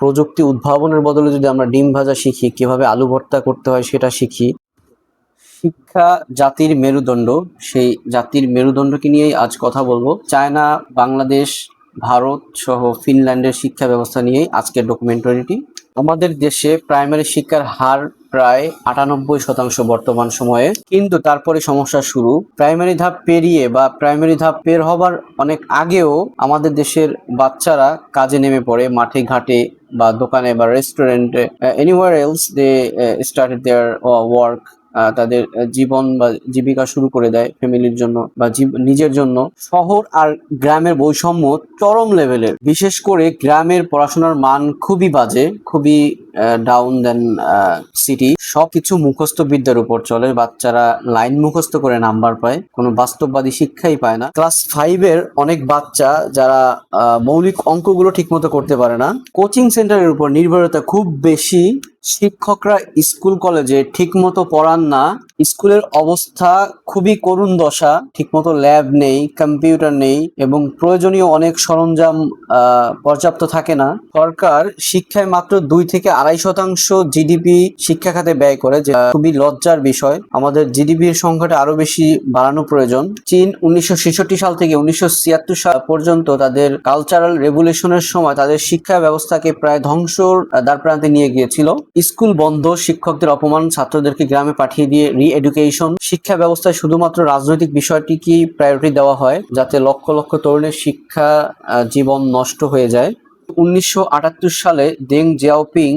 প্রযুক্তি উদ্ভাবনের বদলে যদি আমরা ডিম ভাজা শিখি, কিভাবে আলু ভর্তা করতে হয় সেটা শিখি। শিক্ষা জাতির মেরুদণ্ড, সেই জাতির মেরুদণ্ডকে নিয়েই আজ কথা বলবো। চায়না, বাংলাদেশ, ভারত সহ ফিনল্যান্ডের শিক্ষা ব্যবস্থা নিয়েই আজকের ডকুমেন্টারিটি। আমাদের দেশে প্রাইমারি শিক্ষার হার প্রায় 98% বর্তমান সময়ে, কিন্তু তারপরে সমস্যা শুরু। প্রাইমারি ধাপ পেরিয়ে বা প্রাইমারি ধাপ পের হবার অনেক আগেও আমাদের দেশের বাচ্চারা কাজে নেমে পড়ে, মাঠে ঘাটে বা দোকানে বা রেস্টুরেন্টে, anywhere else they started their work. তাদের জীবন বা জীবিকা শুরু করে দেয় ফ্যামিলির জন্য বা নিজের জন্য। শহর আর গ্রামের বৈষম্য চরম লেভেলের। বিশেষ করে গ্রামের পড়াশোনার মান খুবই বাজে, খুবই ডাউন দেন সিটি। সবকিছু মুখস্থ বিদ্যার উপর চলে। বাচ্চারা লাইন মুখস্থ করে নাম্বার পায়, কোনো বাস্তববাদী শিক্ষাই পায় না। ক্লাস 5-এর অনেক বাচ্চা যারা মৌলিক অঙ্কগুলো ঠিকমতো করতে পারে না। কোচিং সেন্টারের উপর নির্ভরতা খুব বেশি। শিক্ষকরা স্কুল কলেজে ঠিকমতো পড়ান না। স্কুলের অবস্থা খুবই করুণ দশা। ঠিকমতো ল্যাব নেই, কম্পিউটার নেই এবং প্রয়োজনীয় অনেক সরঞ্জাম পর্যাপ্ত থাকে না। সরকার শিক্ষায় মাত্র 2 থেকে 2.5% জিডিপি শিক্ষা খাতে ব্যয় করে, যে খুবই লজ্জার বিষয়। আমাদের জিডিপির সংখ্যাটা আরো বেশি বাড়ানো প্রয়োজন। চীন 1966 সাল থেকে 1976 সাল পর্যন্ত তাদের কালচারাল রেভলিউশনের সময় তাদের শিক্ষা ব্যবস্থাকে প্রায় ধ্বংসর দ্বারপ্রান্তে নিয়ে গিয়েছিল। স্কুল বন্ধ, শিক্ষকদের অপমান, ছাত্রদেরকে গ্রামে পাঠিয়ে দিয়ে রি-এডুকেশন। শিক্ষা ব্যবস্থায় শুধুমাত্র রাজনৈতিক বিষয়টিকেই প্রায়োরিটি দেওয়া হয়, যাতে লক্ষ লক্ষ তরুণের শিক্ষা জীবন নষ্ট হয়ে যায়। 1978 সালে দেং জিয়াওপিং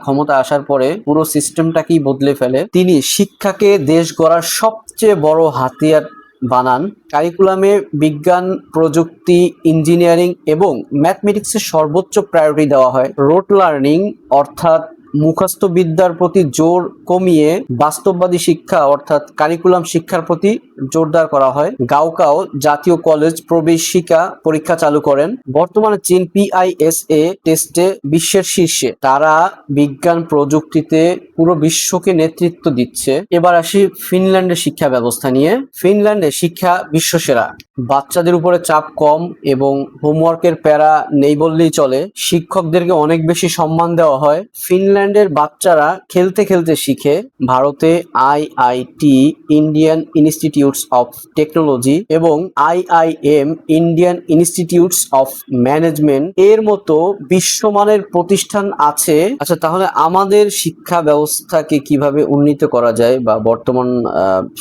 ক্ষমতা আসার পরে পুরো সিস্টেমটাকেই বদলে ফেলে। তিনি শিক্ষাকে দেশ গড়ার সবচেয়ে বড় হাতিয়ার বানান। কারিকুলামে বিজ্ঞান, প্রযুক্তি, ইঞ্জিনিয়ারিং এবং ম্যাথমেটিক্সের সর্বোচ্চ প্রায়োরিটি দেওয়া হয়। রোট লার্নিং অর্থাৎ মুখস্থ বিদ্যার প্রতি জোর কমিয়ে বাস্তববাদী শিক্ষা অর্থাৎ কারিকুলাম শিক্ষার প্রতি জোরদার করা হয়। গাওকাও জাতীয় কলেজ প্রবেশিকা পরীক্ষা চালু করেন। বর্তমানে চীন PISA টেস্টে বিশ্বের শীর্ষে। তারা বিজ্ঞান প্রযুক্তিতে পুরো বিশ্বকে নেতৃত্ব দিচ্ছে। এবার আসি ফিনল্যান্ডের শিক্ষা ব্যবস্থা নিয়ে। ফিনল্যান্ডের শিক্ষা বিশ্বসেরা। বাচ্চাদের উপরে চাপ কম এবং হোমওয়ার্কের প্যারা নেই বললেই চলে। শিক্ষকদেরকে অনেক বেশি সম্মান দেওয়া হয়। ফিনল্যান্ডের বাচ্চারা খেলতে খেলতে শিখে। ভারতে IIT Indian institutes of technology এবং IIM Indian institutes of management এর মতো বিশ্বমানের প্রতিষ্ঠান আছে। আচ্ছা, তাহলে আমাদের শিক্ষা ব্যবস্থাকে কিভাবে উন্নীত করা যায় বা বর্তমান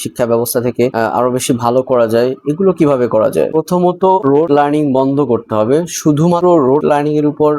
শিক্ষা ব্যবস্থা থেকে আরো বেশি ভালো করা যায়, এগুলো কিভাবে করা যায়? প্রথমত, রোড লার্নিং বন্ধ করতে হবে। শুধুমাত্র রোড লার্নিং এর উপর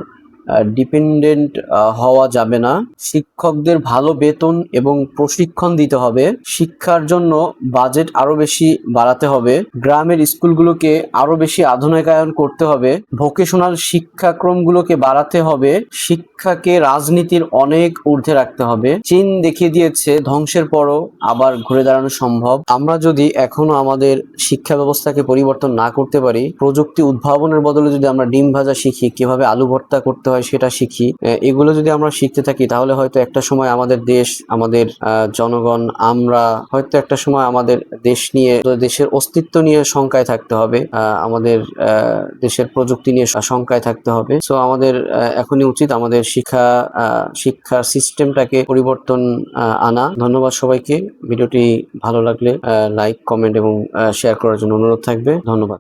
ডিপেন্ডেন্ট হওয়া যাবে না। শিক্ষকদের ভালো বেতন এবং প্রশিক্ষণ দিতে হবে। শিক্ষার জন্য বাজেট আরো বেশি বাড়াতে হবে। গ্রামের স্কুলগুলোকে আরো বেশি আধুনিকায়ন করতে হবে। ভোকেশনাল শিক্ষাক্রমগুলোকে বাড়াতে হবে। শিক্ষাকে রাজনীতির অনেক ঊর্ধ্বে রাখতে হবে। চীন দেখিয়ে দিয়েছে ধ্বংসের পরও আবার ঘুরে দাঁড়ানো সম্ভব। আমরা যদি এখনো আমাদের শিক্ষা ব্যবস্থাকে পরিবর্তন না করতে পারি, প্রযুক্তি উদ্ভাবনের বদলে যদি আমরা ডিম ভাজা শিখি, কিভাবে আলু ভর্তা করতে হয় সেটা শিখি, এগুলো যদি আমরা শিখতে থাকি, তাহলে হয়তো একটা সময় আমাদের দেশ, আমাদের জনগণ, আমরা হয়তো একটা সময় আমাদের দেশ নিয়ে, দেশের অস্তিত্ব নিয়ে শঙ্কায় থাকতে হবে। আমাদের দেশের প্রযুক্তি নিয়ে শঙ্কায় থাকতে হবে। সো আমাদের এখনই উচিত আমাদের শিক্ষার সিস্টেমটাকে পরিবর্তন আনা। ধন্যবাদ সবাইকে। ভিডিওটি ভালো লাগলে লাইক, কমেন্ট এবং শেয়ার করার জন্য অনুরোধ থাকবে। ধন্যবাদ।